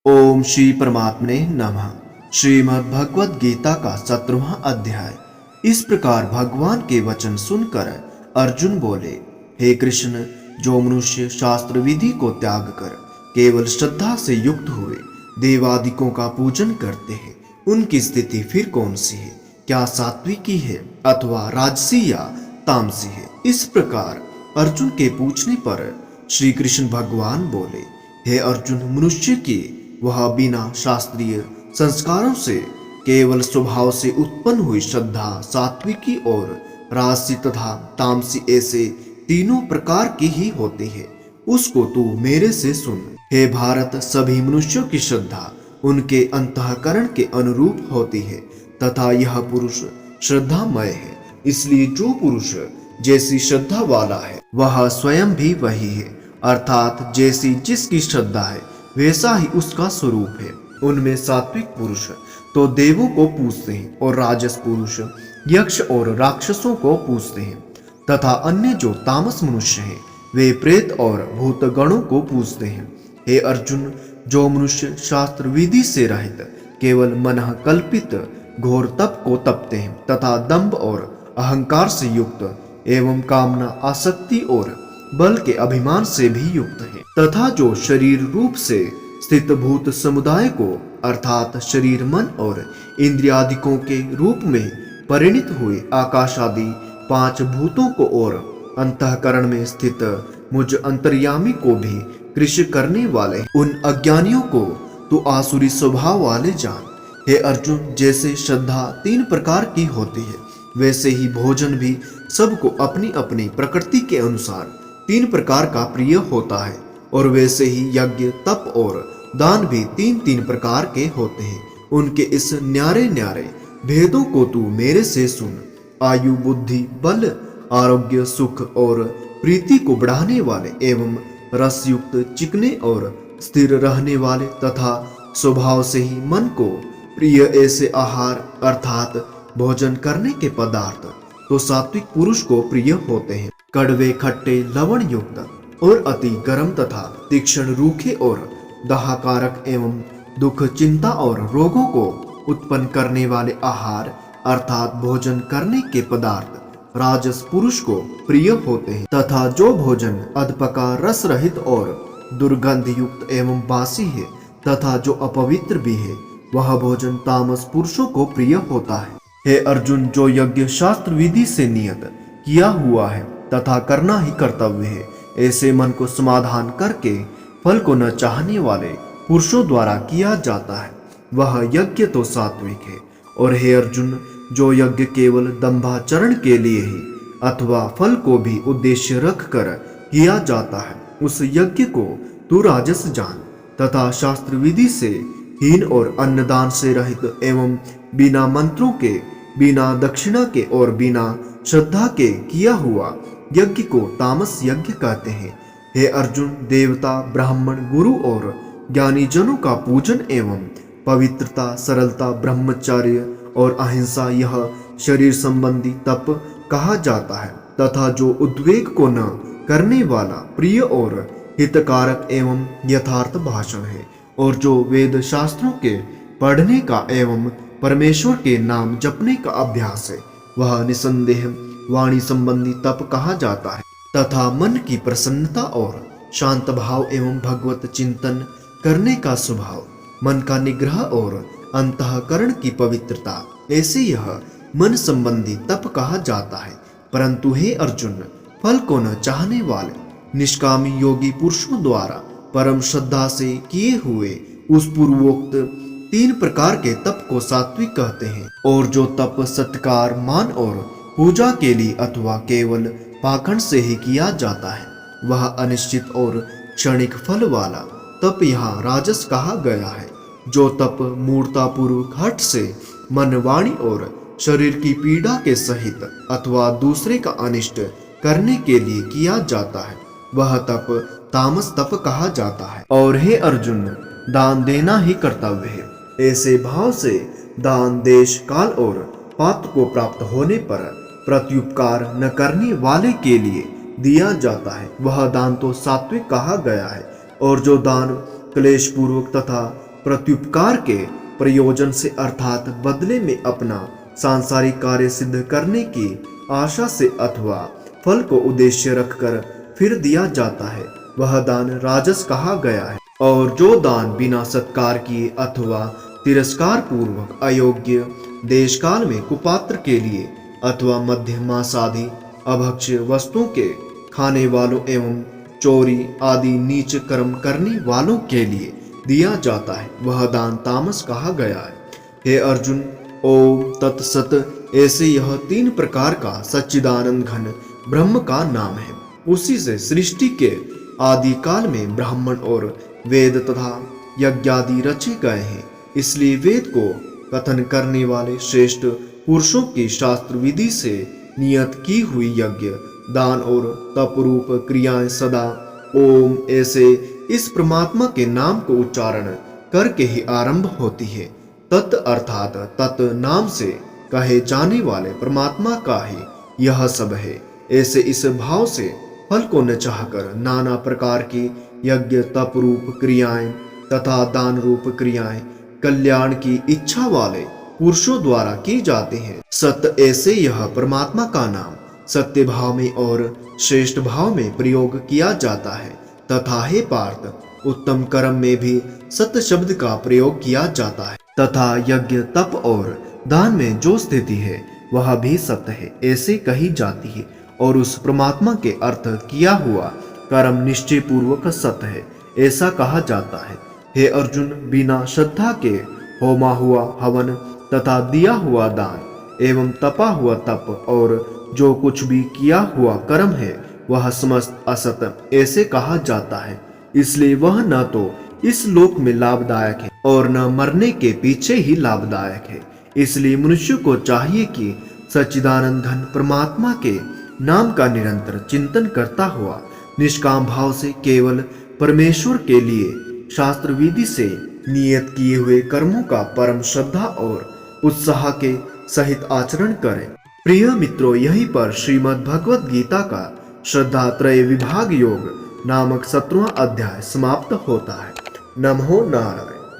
ओम श्री परमात्मने नमः। श्रीमद् भगवद गीता का 17वां अध्याय। इस प्रकार भगवान के वचन सुनकर अर्जुन बोले, हे कृष्ण, जो मनुष्य शास्त्र विधि को त्याग कर केवल श्रद्धा से युक्त हुए देवादिकों का पूजन करते हैं, उनकी स्थिति फिर कौन सी है? क्या सात्विकी है अथवा राजसी या तामसी है? इस प्रकार अर्जुन के पूछने पर श्री कृष्ण भगवान बोले, हे अर्जुन, मनुष्य की वह बिना शास्त्रीय संस्कारों से केवल स्वभाव से उत्पन्न हुई श्रद्धा सात्विकी और राजसी तथा तामसी ऐसे तीनों प्रकार की ही होती है। उसको तू मेरे से सुन। हे भारत, सभी मनुष्यों की श्रद्धा उनके अंतःकरण के अनुरूप होती है तथा यह पुरुष श्रद्धामय है। इसलिए जो पुरुष जैसी श्रद्धा वाला है वह स्वयं भी वही है, अर्थात जैसी जिसकी श्रद्धा है वैसा ही उसका स्वरूप है। उनमें सात्विक पुरुष तो देवों को पूजते हैं और राजस पुरुष यक्ष और राक्षसों को पूजते हैं तथा अन्य जो तामस मनुष्य हैं वे प्रेत और भूतगणों को पूजते हैं। हे अर्जुन, जो मनुष्य शास्त्र विधि से रहित केवल मनः कल्पित घोर तप को तपते हैं तथा दंभ और अहंकार से युक्त एवं कामना आसक्ति और बल के अभिमान से भी युक्त है तथा जो शरीर रूप से स्थित भूत समुदाय को अर्थात शरीर, मन और इंद्रियादिकों के रूप में परिणित हुए आकाश आदि पांच भूतों को और अंतःकरण में स्थित मुझ अंतर्यामी को भी कृष्य करने वाले उन अज्ञानियों को तो आसुरी स्वभाव वाले जान। हे अर्जुन, जैसे श्रद्धा तीन प्रकार की होती है वैसे ही भोजन भी सबको अपनी अपनी प्रकृति के अनुसार तीन प्रकार का प्रिय होता है और वैसे ही यज्ञ, तप और दान भी तीन तीन प्रकार के होते हैं। उनके इस न्यारे न्यारे भेदों को तू मेरे से सुन। आयु, बुद्धि, बल, आरोग्य, सुख और प्रीति को बढ़ाने वाले एवं रसयुक्त, चिकने और स्थिर रहने वाले तथा स्वभाव से ही मन को प्रिय ऐसे आहार अर्थात भोजन करने के पदार्थ तो सात्विक पुरुष को प्रिय होते हैं। कड़वे, खट्टे, लवण युक्त और अति गर्म तथा तीक्ष्ण, रूखे और दाहकारक एवं दुख, चिंता और रोगों को उत्पन्न करने वाले आहार अर्थात भोजन करने के पदार्थ राजस पुरुष को प्रिय होते हैं तथा जो भोजन अधपका, रस रहित और दुर्गंध युक्त एवं बासी है तथा जो अपवित्र भी है वह भोजन तामस पुरुषों को प्रिय होता है। हे अर्जुन, जो यज्ञ शास्त्र विधि से नियत किया हुआ है तथा करना ही कर्तव्य है ऐसे मन को समाधान करके फल को न चाहने वाले पुरुषों द्वारा किया जाता है वह यज्ञ तो सात्विक है। और हे अर्जुन, जो यज्ञ केवल दंभाचरण के लिए ही अथवा फल को भी उद्देश्य रख कर किया जाता है उस यज्ञ को तू राजस जान तथा शास्त्र विधि से हीन और अन्नदान से रहित एवं बिना मंत्रों के, बिना दक्षिणा के और बिना श्रद्धा के किया हुआ यज्ञ को तामस यज्ञ कहते हैं। हे अर्जुन, देवता, ब्राह्मण, गुरु और ज्ञानी जनों का पूजन एवं पवित्रता, सरलता, ब्रह्मचर्य और अहिंसा यह शरीर संबंधी तप कहा जाता है तथा जो उद्वेग को न करने वाला प्रिय और हितकारक एवं यथार्थ भाषण है और जो वेद शास्त्रों के पढ़ने का एवं परमेश्वर के नाम जपने का अभ्यास है वह निसंदेह वाणी संबंधी तप कहा जाता है तथा मन की प्रसन्नता और शांत भाव एवं भगवत चिंतन करने का स्वभाव, मन का निग्रह और अंतःकरण की पवित्रता ऐसे यह मन संबंधी तप कहा जाता है। परंतु हे अर्जुन, फल को न चाहने वाले निष्कामी योगी पुरुषों द्वारा परम श्रद्धा से किए हुए उस पूर्वोक्त तीन प्रकार के तप को सात्विक कहते हैं। और जो तप सत्कार, मान और पूजा के लिए अथवा केवल पाखंड से ही किया जाता है वह अनिश्चित और क्षणिक फल वाला तप यहाँ राजस कहा गया है। जो तप मूर्तापूर्वक हठ से मन, वाणी और शरीर की पीड़ा के सहित अथवा दूसरे का अनिष्ट करने के लिए किया जाता है वह तप तामस तप कहा जाता है। और हे अर्जुन, दान देना ही कर्तव्य है ऐसे भाव से दान देश, काल और पात्र को प्राप्त होने पर प्रत्युपकार न करने वाले के लिए दिया जाता है वह दान तो सात्विक कहा गया है। और जो दान क्लेश पूर्वक तथा प्रत्युपकार के प्रयोजन से अर्थात बदले में अपना सांसारिक कार्य सिद्ध करने की आशा से अथवा फल को उद्देश्य रखकर फिर दिया जाता है, वह दान राजस कहा गया है। और जो दान बिना सत्कार किए अथवा तिरस्कार पूर्वक अयोग्य देश काल में कुपात्र के लिए अथवा मध्यमासादि अभक्ष्य वस्तुओं के खाने वालों एवं चोरी आदि नीच कर्म करने वालों के लिए दिया जाता है, वह दान तामस कहा गया है। हे अर्जुन, ओम तत्सत। ऐसे यह 3 प्रकार का सच्चिदानंद घन ब्रह्म का नाम है। उसी से सृष्टि के आदि काल में ब्राह्मण और वेद तथा यज्ञादि रचे गए हैं। इसलिए वेद को कथन करने वाले श्रेष्ठ पुरुषों की शास्त्र विधि से नियत की हुई यज्ञ, दान और तप रूप क्रियाएं सदा ओम ऐसे इस परमात्मा के नाम को उच्चारण करके ही आरंभ होती है। तत् अर्थात तत् नाम से कहे जाने वाले परमात्मा का ही यह सब है। ऐसे इस भाव से फल को न चाहकर नाना प्रकार की यज्ञ तप रूप क्रियाएं तथा दान रूप क्रियाएं कल्याण की इच्छा वाले पुरुषों द्वारा की जाते हैं। सत्य ऐसे यह परमात्मा का नाम सत्य भाव में और श्रेष्ठ भाव में प्रयोग किया जाता है तथा हे पार्थ, उत्तम कर्म में भी सत्य शब्द का प्रयोग किया जाता है तथा यज्ञ तप और दान में जो स्थिति है वह भी सत्य है ऐसे कही जाती है। और उस परमात्मा के अर्थ किया हुआ कर्म निश्चय पूर्वक सत्य है ऐसा कहा जाता है। हे अर्जुन, बिना श्रद्धा के होमा हुआ हवन तथा दिया हुआ दान एवं तपा हुआ तप और जो कुछ भी किया हुआ कर्म है वह समस्त असत ऐसे कहा जाता है। इसलिए वह न तो इस लोक में लाभदायक है और न मरने के पीछे ही लाभदायक है। इसलिए मनुष्य को चाहिए कि सच्चिदानंद घन परमात्मा के नाम का निरंतर चिंतन करता हुआ निष्काम भाव से केवल परमेश्वर के लिए शास्त्र विधि से नियत किए हुए कर्मों का परम श्रद्धा और उत्साह के सहित आचरण करें। प्रिय मित्रों, यहीं पर श्रीमद् भगवत गीता का श्रद्धा त्रय विभाग योग नामक 17वां अध्याय समाप्त होता है। नमो नारायण।